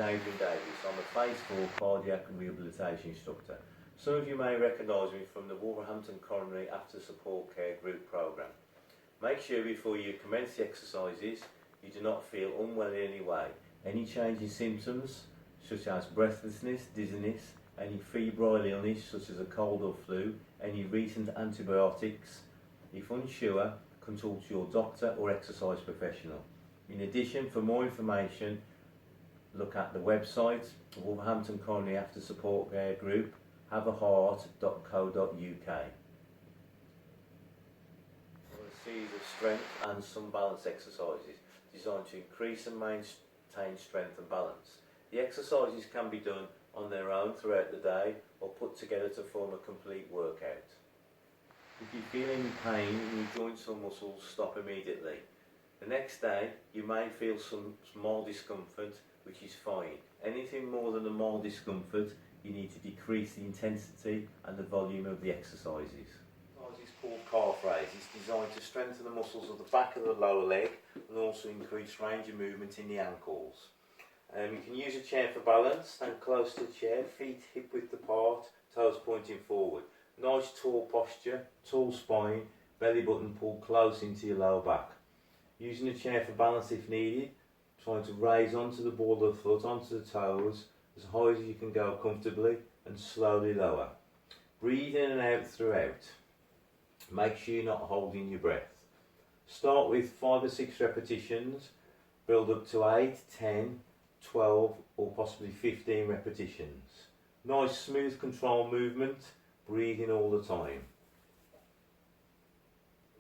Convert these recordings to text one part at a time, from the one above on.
Adrian Davis. I'm a Phase 4 cardiac rehabilitation instructor. Some of you may recognise me from the Wolverhampton Coronary After Support Care Group programme. Make sure before you commence the exercises you do not feel unwell in any way. Any change in symptoms such as breathlessness, dizziness, any febrile illness such as a cold or flu, any recent antibiotics. If unsure, consult your doctor or exercise professional. In addition, for more information, look at the website, Wolverhampton Coronary After Support Care Group, haveaheart.co.uk. A series of strength and some balance exercises designed to increase and maintain strength and balance. The exercises can be done on their own throughout the day or put together to form a complete workout. If you feel any pain in your joints or muscles, stop immediately. The next day you may feel some mild discomfort, which is fine. Anything more than a mild discomfort, you need to decrease the intensity and the volume of the exercises. This is called calf raise. It's designed to strengthen the muscles of the back of the lower leg and also increase range of movement in the ankles. You can use a chair for balance. Stand close to the chair, feet hip width apart, toes pointing forward. Nice tall posture, tall spine, belly button pulled close into your lower back. Using a chair for balance if needed, trying to raise onto the ball of the foot, onto the toes, as high as you can go comfortably and slowly lower. Breathe in and out throughout. Make sure you're not holding your breath. Start with 5 or 6 repetitions, build up to 8, 10, 12 or possibly 15 repetitions. Nice smooth control movement, breathing all the time.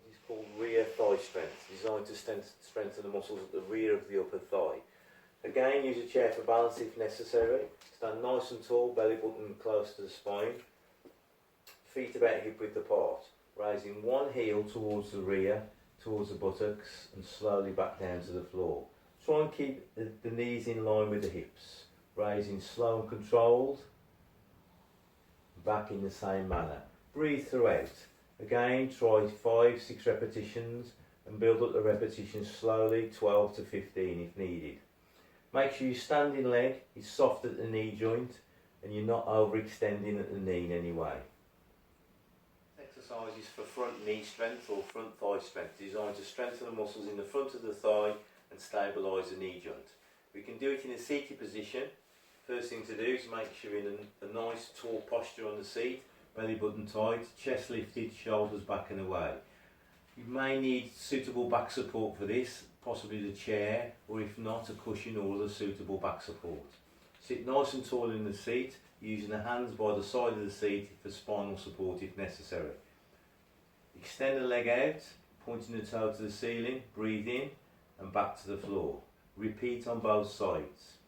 This is called rear thigh strength, designed to strengthen the muscles at the rear of the upper thigh. Again, use a chair for balance if necessary. Stand nice and tall, belly button close to the spine. Feet about hip width apart. Raising one heel towards the rear, towards the buttocks, and slowly back down to the floor. Try and keep the knees in line with the hips. Raising slow and controlled. Back in the same manner. Breathe throughout. Again, try 5, 6 repetitions and build up the repetitions slowly, 12 to 15 if needed. Make sure your standing leg is soft at the knee joint and you're not overextending at the knee in any way. Exercises for front knee strength or front thigh strength, designed to strengthen the muscles in the front of the thigh and stabilise the knee joint. We can do it in a seated position. First thing to do is make sure you're in a nice tall posture on the seat, belly button tight, chest lifted, shoulders back and away. You may need suitable back support for this, possibly the chair, or if not, a cushion or other suitable back support. Sit nice and tall in the seat, using the hands by the side of the seat for spinal support if necessary. Extend the leg out, pointing the toe to the ceiling, breathe in and back to the floor. Repeat on both sides.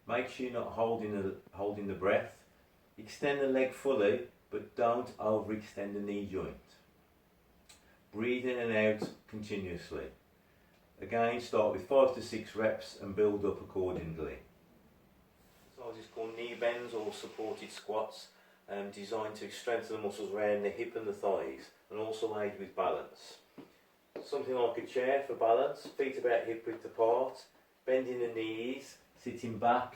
Make sure you're not holding the breath. Extend the leg fully, but don't overextend the knee joint. Breathe in and out continuously. Again, start with 5 to 6 reps and build up accordingly. Exercise is called knee bends or supported squats, designed to strengthen the muscles around the hip and the thighs and also aid with balance. Something like a chair for balance, feet about hip width apart, bending the knees, sitting back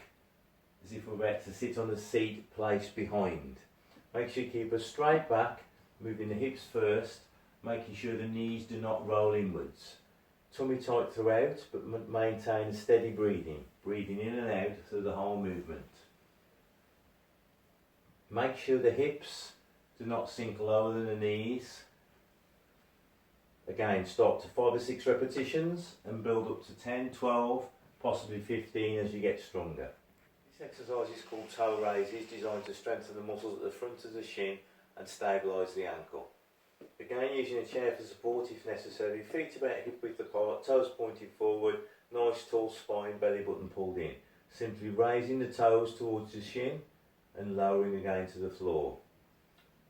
as if we're about to sit on the seat placed behind. Make sure you keep a straight back, moving the hips first, making sure the knees do not roll inwards. Tummy tight throughout, but maintain a steady breathing. Breathing in and out through the whole movement. Make sure the hips do not sink lower than the knees. Again, start to 5 or 6 repetitions and build up to 10, 12, possibly 15 as you get stronger. This exercise is called toe raises, designed to strengthen the muscles at the front of the shin and stabilise the ankle. Again, using a chair for support if necessary, feet about hip width apart, toes pointing forward, nice tall spine, belly button pulled in. Simply raising the toes towards the shin and lowering again to the floor.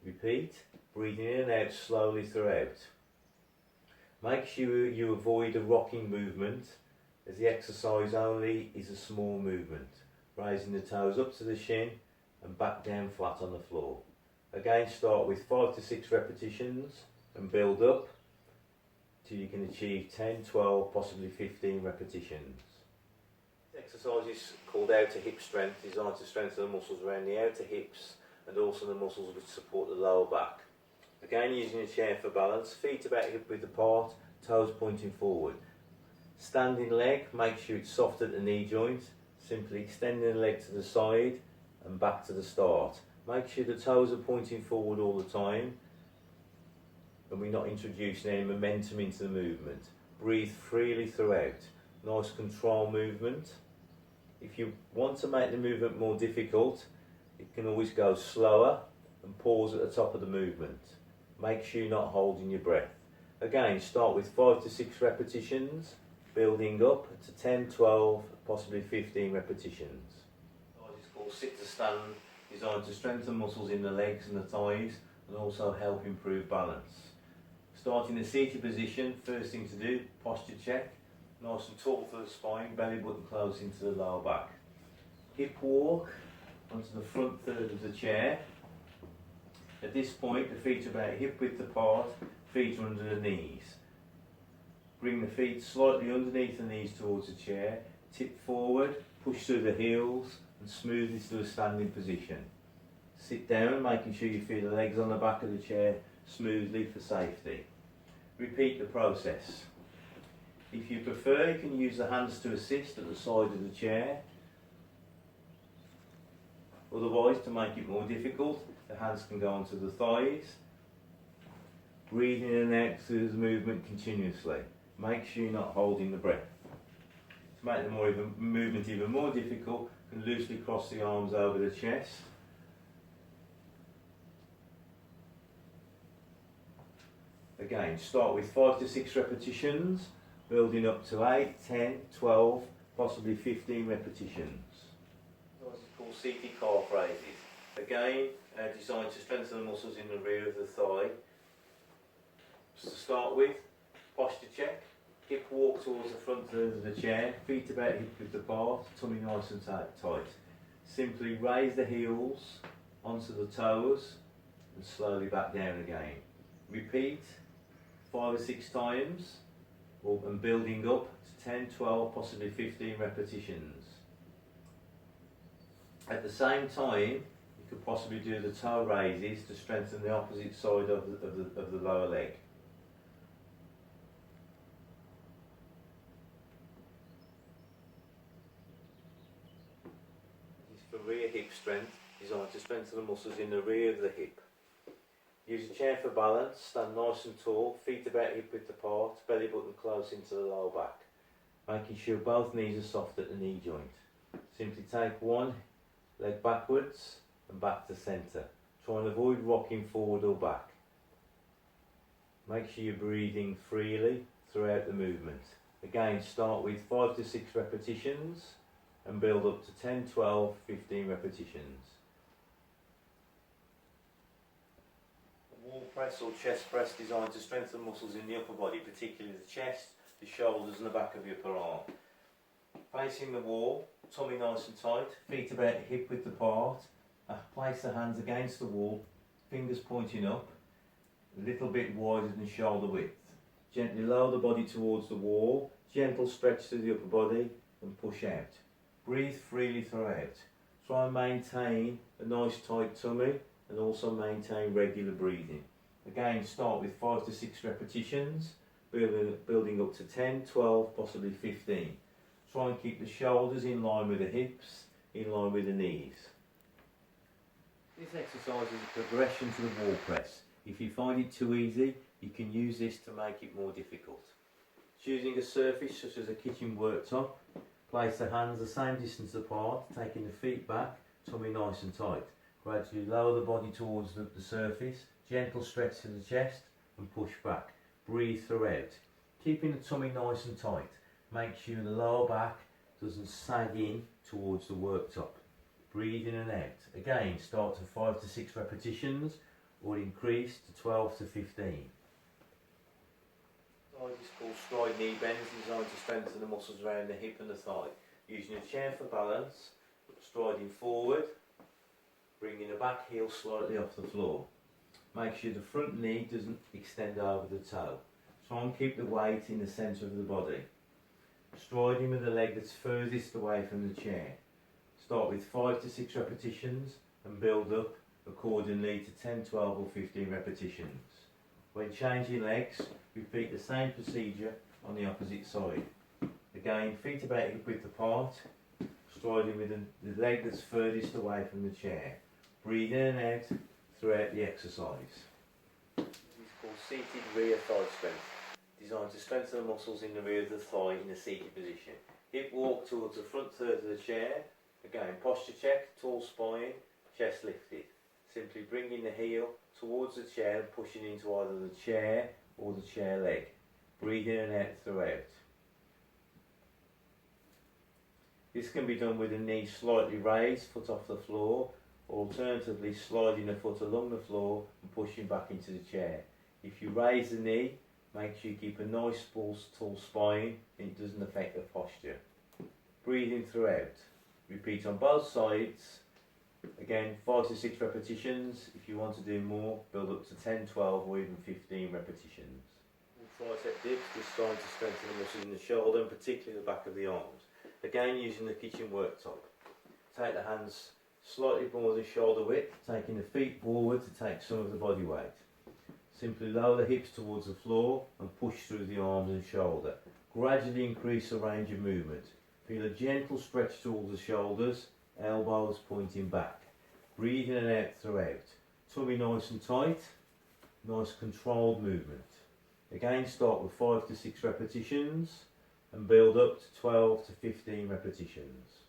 Repeat, breathing in and out slowly throughout. Make sure you avoid a rocking movement, as the exercise only is a small movement. Raising the toes up to the shin and back down flat on the floor. Again, start with 5 to 6 repetitions and build up till you can achieve 10, 12, possibly 15 repetitions. This Exercise is called outer hip strength, designed to strengthen the muscles around the outer hips and also the muscles which support the lower back. Again, using a chair for balance, feet about hip width apart, toes pointing forward. Standing leg, make sure it's soft at the knee joint, simply extending the leg to the side and back to the start. Make sure the toes are pointing forward all the time and we're not introducing any momentum into the movement. Breathe freely throughout. Nice control movement. If you want to make the movement more difficult, it can always go slower and pause at the top of the movement. Make sure you're not holding your breath. Again, start with 5 to 6 repetitions, building up to 10, 12, possibly 15 repetitions. It's called sit to stand, designed to strengthen muscles in the legs and the thighs and also help improve balance. Starting the seated position, first thing to do, posture check. Nice and tall for the spine, belly button close into the lower back. Hip walk onto the front third of the chair. At this point, the feet are about hip width apart, feet are under the knees. Bring the feet slightly underneath the knees towards the chair, tip forward, push through the heels and smoothly to a standing position. Sit down, making sure you feel the legs on the back of the chair smoothly for safety. Repeat the process. If you prefer, you can use the hands to assist at the side of the chair. Otherwise, to make it more difficult, the hands can go onto the thighs. Breathe in and out through the movement continuously. Make sure you're not holding the breath. To make the movement even more difficult, you can loosely cross the arms over the chest. Again, start with 5 to 6 repetitions, building up to 8, 10, 12, possibly 15 repetitions. This is called seated calf raises. Again, designed to strengthen the muscles in the rear of the thigh. To start with, posture check. Hip walk towards the front third of the chair, feet about hip width apart, tummy nice and tight. Simply raise the heels onto the toes and slowly back down again. Repeat 5 or 6 times and building up to 10, 12, possibly 15 repetitions. At the same time, you could possibly do the toe raises to strengthen the opposite side of the lower leg. This is for rear hip strength, designed to strengthen the muscles in the rear of the hip. Use a chair for balance, stand nice and tall, feet about hip width apart, belly button close into the lower back. Making sure both knees are soft at the knee joint. Simply take one leg backwards and back to centre. Try and avoid rocking forward or back. Make sure you're breathing freely throughout the movement. Again, start with 5 to 6 repetitions and build up to 10, 12, 15 repetitions. Wall press or chest press designed to strengthen muscles in the upper body, particularly the chest, the shoulders and the back of the upper arm. Facing the wall, tummy nice and tight, feet about hip width apart. Place the hands against the wall, fingers pointing up, a little bit wider than shoulder width. Gently lower the body towards the wall, gentle stretch through the upper body and push out. Breathe freely throughout. Try and maintain a nice tight tummy and also maintain regular breathing. Again, start with 5 to 6 repetitions, building up to 10, 12, possibly 15. Try and keep the shoulders in line with the hips, in line with the knees. This exercise is a progression to the wall press. If you find it too easy, you can use this to make it more difficult. Choosing a surface such as a kitchen worktop, place the hands the same distance apart, taking the feet back, tummy nice and tight. Gradually lower the body towards the surface, gentle stretch to the chest and push back. Breathe throughout. Keeping the tummy nice and tight. Make sure the lower back doesn't sag in towards the worktop. Breathe in and out. Again, start to 5 to 6 repetitions or increase to 12 to 15. This is called stride knee bends, designed to strengthen the muscles around the hip and the thigh. Using a chair for balance, striding forward, bringing the back heel slightly off the floor. Make sure the front knee doesn't extend over the toe. Try and keep the weight in the centre of the body. striding with the leg that's furthest away from the chair. Start with 5 to 6 repetitions and build up accordingly to 10, 12 or 15 repetitions. When changing legs, repeat the same procedure on the opposite side. Again, feet about hip width apart, striding with the leg that's furthest away from the chair. Breathe in and out throughout the exercise. This is called seated rear thigh strength, designed to strengthen the muscles in the rear of the thigh in a seated position. Hip walk towards the front third of the chair. Again, posture check, tall spine, chest lifted. Simply bringing the heel towards the chair and pushing into either the chair or the chair leg. Breathe in and out throughout. This can be done with the knee slightly raised, foot off the floor, or alternatively sliding the foot along the floor and pushing back into the chair. If you raise the knee, make sure you keep a nice tall spine and it doesn't affect the posture. Breathing throughout. Repeat on both sides. Again, 5 to 6 repetitions. If you want to do more, build up to 10, 12 or even 15 repetitions. Tricep dips, designed to strengthen the muscles in the shoulder and particularly the back of the arms. Again, using the kitchen worktop. Take the hands slightly more than shoulder width, taking the feet forward to take some of the body weight. Simply lower the hips towards the floor and push through the arms and shoulder. Gradually increase the range of movement. Feel a gentle stretch towards the shoulders, elbows pointing back. Breathe in and out throughout. Tummy nice and tight, nice controlled movement. Again, start with 5 to 6 repetitions and build up to 12 to 15 repetitions.